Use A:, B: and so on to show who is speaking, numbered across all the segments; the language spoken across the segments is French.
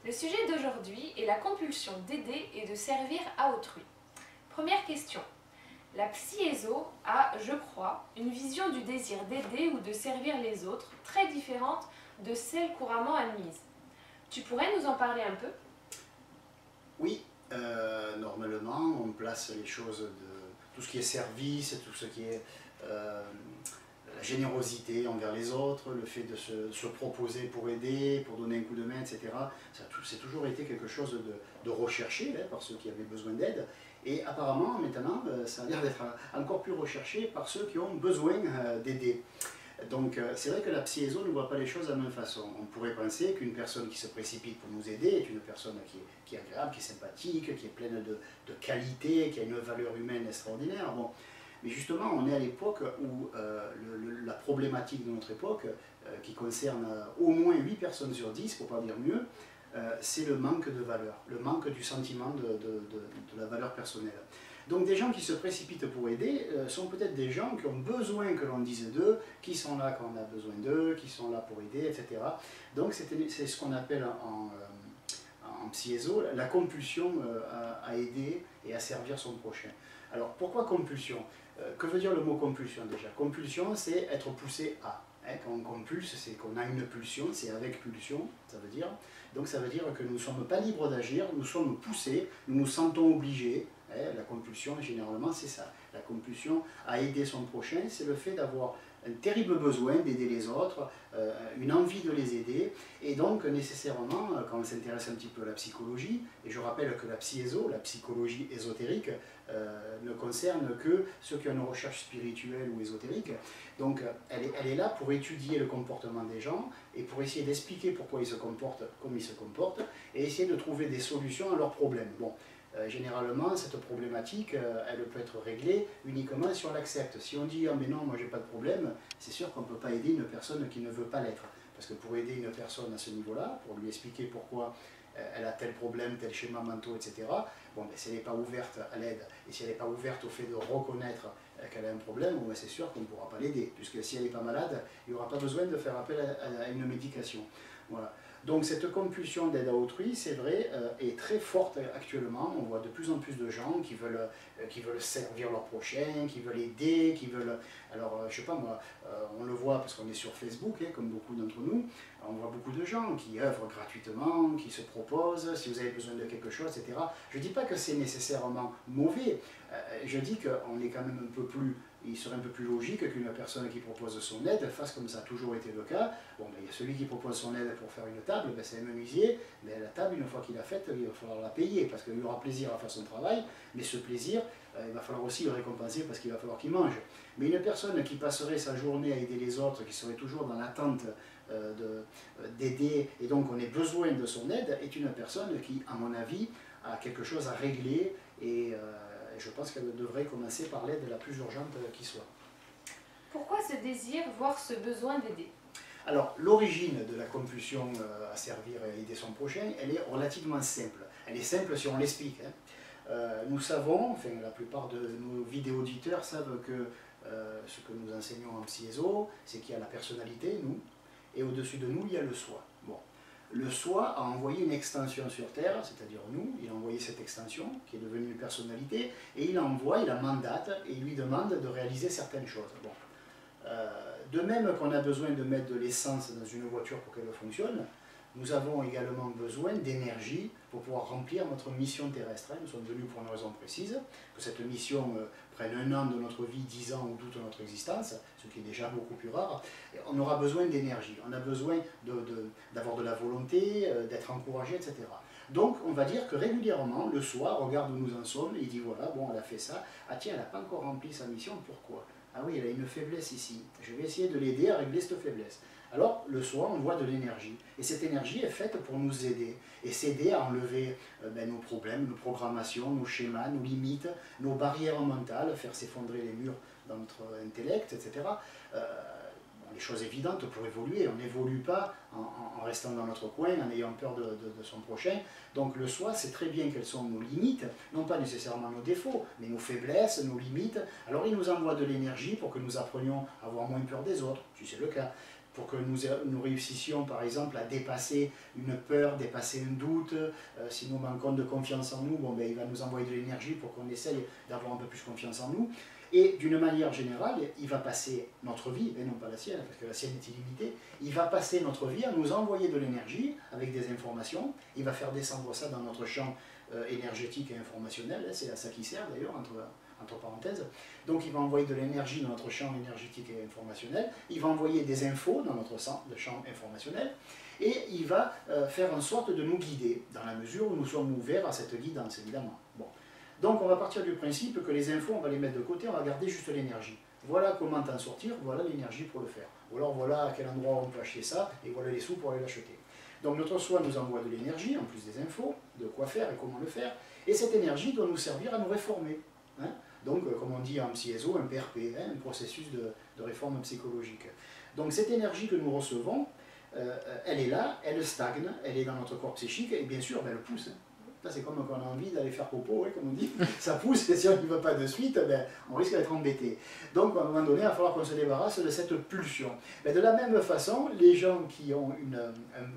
A: Le sujet d'aujourd'hui est la compulsion d'aider et de servir à autrui. Première question. La psy-ESO a, je crois, une vision du désir d'aider ou de servir les autres très différente de celle couramment admise. Tu pourrais nous en parler un peu?
B: Oui, normalement, on place les choses de tout ce qui est service, tout ce qui est la générosité envers les autres, le fait de se proposer pour aider, pour donner un coup de main, etc. C'est toujours été quelque chose de recherché par ceux qui avaient besoin d'aide. Et apparemment, maintenant, ça a l'air d'être encore plus recherché par ceux qui ont besoin d'aider. Donc c'est vrai que la psy-ESO ne voit pas les choses de la même façon. On pourrait penser qu'une personne qui se précipite pour nous aider est une personne qui est agréable, qui est sympathique, qui est pleine de qualité, qui a une valeur humaine extraordinaire. Bon. Mais justement, on est à l'époque où la problématique de notre époque, qui concerne au moins 8 personnes sur 10, pour ne pas dire mieux, c'est le manque de valeur, le manque du sentiment de la valeur personnelle. Donc des gens qui se précipitent pour aider sont peut-être des gens qui ont besoin que l'on dise d'eux, qui sont là quand on a besoin d'eux, qui sont là pour aider, etc. Donc c'est ce qu'on appelle en psy-ESO la compulsion à aider et à servir son prochain. Alors pourquoi compulsion? Que veut dire le mot compulsion déjà? Compulsion, c'est être poussé à. Quand on compulse, c'est qu'on a une pulsion, c'est avec pulsion, ça veut dire. Donc ça veut dire que nous ne sommes pas libres d'agir, nous sommes poussés, nous nous sentons obligés. La compulsion, généralement, c'est ça. La compulsion à aider son prochain, c'est le fait d'avoir un terrible besoin d'aider les autres, une envie de les aider, et donc nécessairement, quand on s'intéresse un petit peu à la psychologie, et je rappelle que la psy-ESO, la psychologie ésotérique, ne concerne que ceux qui ont une recherche spirituelle ou ésotérique, donc elle est là pour étudier le comportement des gens, et pour essayer d'expliquer pourquoi ils se comportent comme ils se comportent, et essayer de trouver des solutions à leurs problèmes. Bon. Généralement, cette problématique, elle peut être réglée uniquement si on l'accepte. Si on dit « Ah mais non, moi j'ai pas de problème », c'est sûr qu'on ne peut pas aider une personne qui ne veut pas l'être. Parce que pour aider une personne à ce niveau-là, pour lui expliquer pourquoi elle a tel problème, tel schéma mentaux, etc., bon, ben, si elle n'est pas ouverte à l'aide, et si elle n'est pas ouverte au fait de reconnaître qu'elle a un problème, bon, ben, c'est sûr qu'on ne pourra pas l'aider, puisque si elle n'est pas malade, il n'y aura pas besoin de faire appel à une médication. Voilà. Donc cette compulsion d'aide à autrui, c'est vrai, est très forte actuellement. On voit de plus en plus de gens qui veulent servir leur prochain, qui veulent aider, qui veulent... Alors, je sais pas moi, on le voit parce qu'on est sur Facebook, comme beaucoup d'entre nous, on voit beaucoup de gens qui œuvrent gratuitement, qui se proposent, si vous avez besoin de quelque chose, etc. Je ne dis pas que c'est nécessairement mauvais, je dis qu'on est quand même un peu plus... Il serait un peu plus logique qu'une personne qui propose son aide fasse comme ça a toujours été le cas. Bon, ben, il y a celui qui propose son aide pour faire une table, ben, c'est un menuisier, mais la table, une fois qu'il l'a faite, il va falloir la payer, parce qu'il aura plaisir à faire son travail, mais ce plaisir, il va falloir aussi le récompenser parce qu'il va falloir qu'il mange. Mais une personne qui passerait sa journée à aider les autres, qui serait toujours dans l'attente d'aider, et donc on ait besoin de son aide, est une personne qui, à mon avis, a quelque chose à régler, et je pense qu'elle devrait commencer par l'aide la plus urgente qui soit.
A: Pourquoi ce désir, voire ce besoin d'aider?
B: Alors, l'origine de la compulsion à servir et à aider son prochain, elle est relativement simple. Elle est simple si on l'explique. Nous savons, enfin la plupart de nos vidéo-auditeurs savent que ce que nous enseignons en psy-ESO, c'est qu'il y a la personnalité, nous, et au-dessus de nous, il y a le soi. Bon. Le soi a envoyé une extension sur Terre, c'est-à-dire nous, il a envoyé cette extension, qui est devenue une personnalité, et il la mandate, et il lui demande de réaliser certaines choses. Bon. De même qu'on a besoin de mettre de l'essence dans une voiture pour qu'elle fonctionne, nous avons également besoin d'énergie pour pouvoir remplir notre mission terrestre. Nous sommes venus pour une raison précise, que cette mission prenne 1 an de notre vie, 10 ans ou toute notre existence, ce qui est déjà beaucoup plus rare. Et on aura besoin d'énergie, on a besoin d'avoir de la volonté, d'être encouragé, etc. Donc on va dire que régulièrement, le soi regarde où nous en sommes et il dit voilà, bon elle a fait ça, ah tiens elle n'a pas encore rempli sa mission, pourquoi? Ah oui, elle a une faiblesse ici, je vais essayer de l'aider à régler cette faiblesse. Alors, le soi envoie de l'énergie, et cette énergie est faite pour nous aider, et s'aider à enlever nos problèmes, nos programmations, nos schémas, nos limites, nos barrières mentales, faire s'effondrer les murs dans notre intellect, etc. Les choses évidentes pour évoluer, on n'évolue pas en restant dans notre coin, en ayant peur de son prochain. Donc le soi sait très bien quelles sont nos limites, non pas nécessairement nos défauts, mais nos faiblesses, nos limites. Alors il nous envoie de l'énergie pour que nous apprenions à avoir moins peur des autres, si c'est le cas, pour que nous réussissions par exemple à dépasser une peur, dépasser un doute. Si nous manquons de confiance en nous, bon, ben, il va nous envoyer de l'énergie pour qu'on essaye d'avoir un peu plus confiance en nous. Et d'une manière générale, il va passer notre vie, et non pas la sienne, parce que la sienne est illimitée, il va passer notre vie à nous envoyer de l'énergie avec des informations, il va faire descendre ça dans notre champ énergétique et informationnel, c'est à ça qu'il sert d'ailleurs, entre parenthèses. Donc il va envoyer de l'énergie dans notre champ énergétique et informationnel, il va envoyer des infos dans notre champ informationnel, et il va faire en sorte de nous guider, dans la mesure où nous sommes ouverts à cette guidance, évidemment. Bon. Donc on va partir du principe que les infos, on va les mettre de côté, on va garder juste l'énergie. Voilà comment t'en sortir, voilà l'énergie pour le faire. Ou alors voilà à quel endroit on peut acheter ça, et voilà les sous pour aller l'acheter. Donc notre soi nous envoie de l'énergie, en plus des infos, de quoi faire et comment le faire, et cette énergie doit nous servir à nous réformer. Hein. Donc, comme on dit en PSIESO, un PRP, hein, un processus de réforme psychologique. Donc cette énergie que nous recevons, elle est là, elle stagne, elle est dans notre corps psychique, et bien sûr, ben, elle pousse. Hein. C'est comme quand on a envie d'aller faire popo, hein, comme on dit, ça pousse, et si on n'y va pas de suite, ben, on risque d'être embêté. Donc à un moment donné, il va falloir qu'on se débarrasse de cette pulsion. Mais de la même façon, les gens qui ont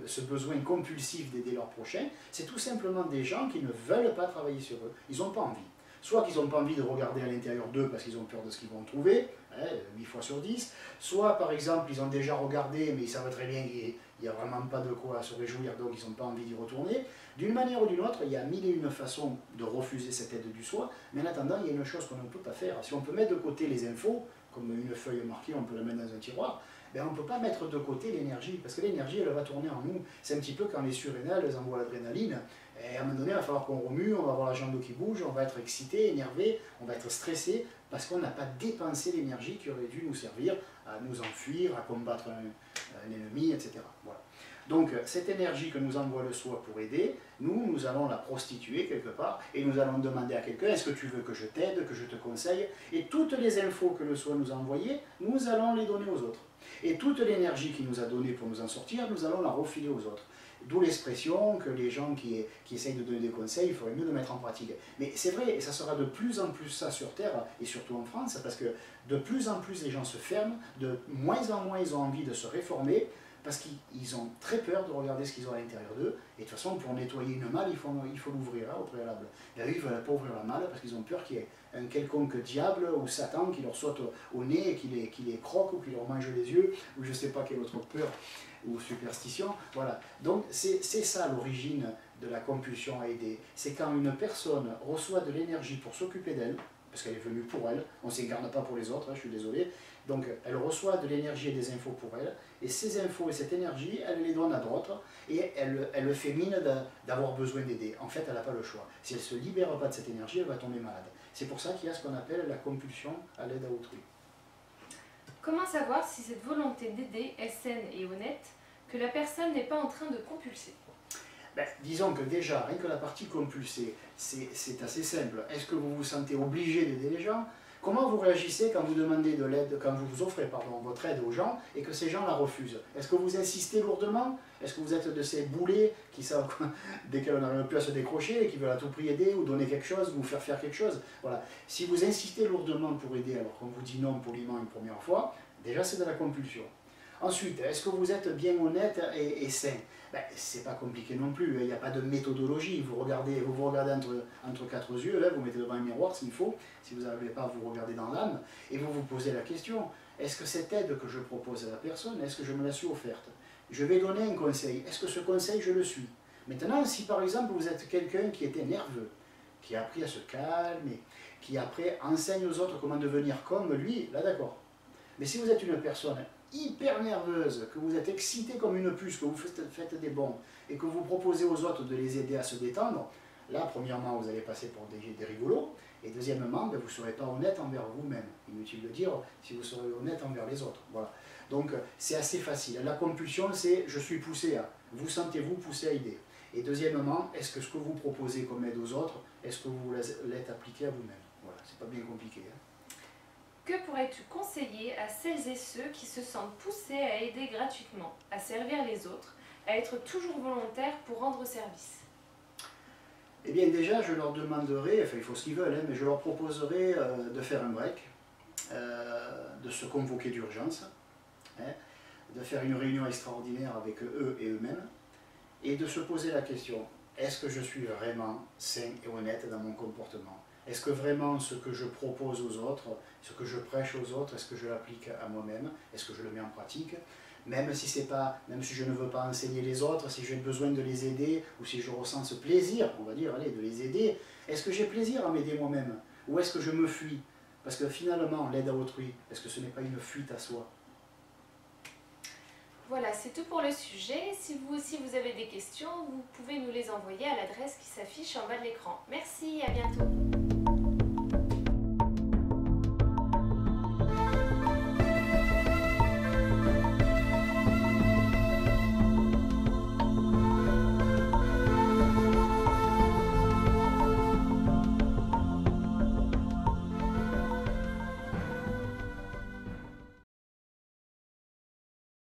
B: ce besoin compulsif d'aider leurs prochains, c'est tout simplement des gens qui ne veulent pas travailler sur eux, ils n'ont pas envie. Soit qu'ils n'ont pas envie de regarder à l'intérieur d'eux parce qu'ils ont peur de ce qu'ils vont trouver, hein, 8 fois sur 10, soit par exemple ils ont déjà regardé mais ils savent très bien qu'il n'y a vraiment pas de quoi se réjouir, donc ils n'ont pas envie d'y retourner. D'une manière ou d'une autre, il y a mille et une façons de refuser cette aide du soi, mais en attendant, il y a une chose qu'on ne peut pas faire. Si on peut mettre de côté les infos, comme une feuille marquée, on peut la mettre dans un tiroir, ben on ne peut pas mettre de côté l'énergie, parce que l'énergie, elle va tourner en nous. C'est un petit peu quand les surrénales, elles envoient l'adrénaline, et à un moment donné, il va falloir qu'on remue, on va avoir la jambe qui bouge, on va être excité, énervé, on va être stressé, parce qu'on n'a pas dépensé l'énergie qui aurait dû nous servir à nous enfuir, à combattre un ennemi, etc. Voilà. Donc, cette énergie que nous envoie le soi pour aider, nous allons la prostituer quelque part, et nous allons demander à quelqu'un, est-ce que tu veux que je t'aide, que je te conseille? Et toutes les infos que le soi nous a envoyées, nous allons les donner aux autres. Et toute l'énergie qu'il nous a donnée pour nous en sortir, nous allons la refiler aux autres. D'où l'expression que les gens qui essayent de donner des conseils, il faudrait mieux de mettre en pratique. Mais c'est vrai, et ça sera de plus en plus ça sur Terre, et surtout en France, parce que de plus en plus les gens se ferment, de moins en moins ils ont envie de se réformer, parce qu'ils ont très peur de regarder ce qu'ils ont à l'intérieur d'eux, et de toute façon, pour nettoyer une malle, il faut l'ouvrir hein, au préalable. Et eux, ils ne veulent pas ouvrir la malle, parce qu'ils ont peur qu'il y ait un quelconque diable ou Satan qui leur saute au nez, et qui les croque, ou qui leur mange les yeux, ou je ne sais pas quelle autre peur ou superstition. Voilà. Donc c'est ça l'origine de la compulsion à aider. C'est quand une personne reçoit de l'énergie pour s'occuper d'elle, parce qu'elle est venue pour elle, on ne s'incarne pas pour les autres, hein, je suis désolé, donc elle reçoit de l'énergie et des infos pour elle, et ces infos et cette énergie, elle les donne à d'autres, et elle le fait mine d'avoir besoin d'aider. En fait, elle n'a pas le choix. Si elle ne se libère pas de cette énergie, elle va tomber malade. C'est pour ça qu'il y a ce qu'on appelle la compulsion à l'aide à autrui.
A: Comment savoir si cette volonté d'aider est saine et honnête, que la personne n'est pas en train de compulser?
B: Ben, disons que déjà, rien que la partie compulsée, c'est assez simple. Est-ce que vous vous sentez obligé d'aider les gens? Comment vous réagissez quand vous demandez de l'aide, quand vous offrez votre aide aux gens et que ces gens la refusent? Est-ce que vous insistez lourdement? Est-ce que vous êtes de ces boulets qui savent dès qu'on n'arrive plus à se décrocher et qui veulent à tout prix aider ou donner quelque chose, ou faire quelque chose? Voilà. Si vous insistez lourdement pour aider alors qu'on vous dit non poliment une première fois, déjà c'est de la compulsion. Ensuite, est-ce que vous êtes bien honnête et sain? Ben, c'est pas compliqué non plus, il n'y a pas de méthodologie. Vous vous regardez entre quatre yeux, là, vous mettez devant un miroir s'il faut, si vous n'arrivez pas à vous regarder dans l'âme, et vous vous posez la question, est-ce que cette aide que je propose à la personne, est-ce que je me la suis offerte? Je vais donner un conseil, est-ce que ce conseil je le suis? Maintenant, si par exemple vous êtes quelqu'un qui était nerveux, qui a appris à se calmer, qui après enseigne aux autres comment devenir comme lui, là d'accord. Mais si vous êtes une personne hyper nerveuse, que vous êtes excité comme une puce, que vous faites des bons, et que vous proposez aux autres de les aider à se détendre, là, premièrement, vous allez passer pour des rigolos, et deuxièmement, ben, vous ne serez pas honnête envers vous-même. Inutile de dire si vous serez honnête envers les autres. Voilà. Donc, c'est assez facile. La compulsion, c'est « je suis poussé à ». Vous sentez-vous poussé à aider. Et deuxièmement, est-ce que ce que vous proposez comme aide aux autres, est-ce que vous l'êtes appliqué à vous-même? Voilà, c'est pas bien compliqué. Hein.
A: Que pourrais-tu conseiller à celles et ceux qui se sentent poussés à aider gratuitement, à servir les autres, à être toujours volontaires pour rendre service?
B: Eh bien déjà, je leur demanderai, enfin il faut ce qu'ils veulent, hein, mais je leur proposerai de faire un break, de se convoquer d'urgence, hein, de faire une réunion extraordinaire avec eux et eux-mêmes, et de se poser la question, est-ce que je suis vraiment sain et honnête dans mon comportement? Est-ce que vraiment ce que je propose aux autres, ce que je prêche aux autres, est-ce que je l'applique à moi-même? Est-ce que je le mets en pratique? Même si je ne veux pas enseigner les autres, si j'ai besoin de les aider, ou si je ressens ce plaisir, on va dire, allez, de les aider, est-ce que j'ai plaisir à m'aider moi-même? Ou est-ce que je me fuis? Parce que finalement, l'aide à autrui, est-ce que ce n'est pas une fuite à soi?
A: Voilà, c'est tout pour le sujet. Si vous aussi vous avez des questions, vous pouvez nous les envoyer à l'adresse qui s'affiche en bas de l'écran. Merci, à bientôt.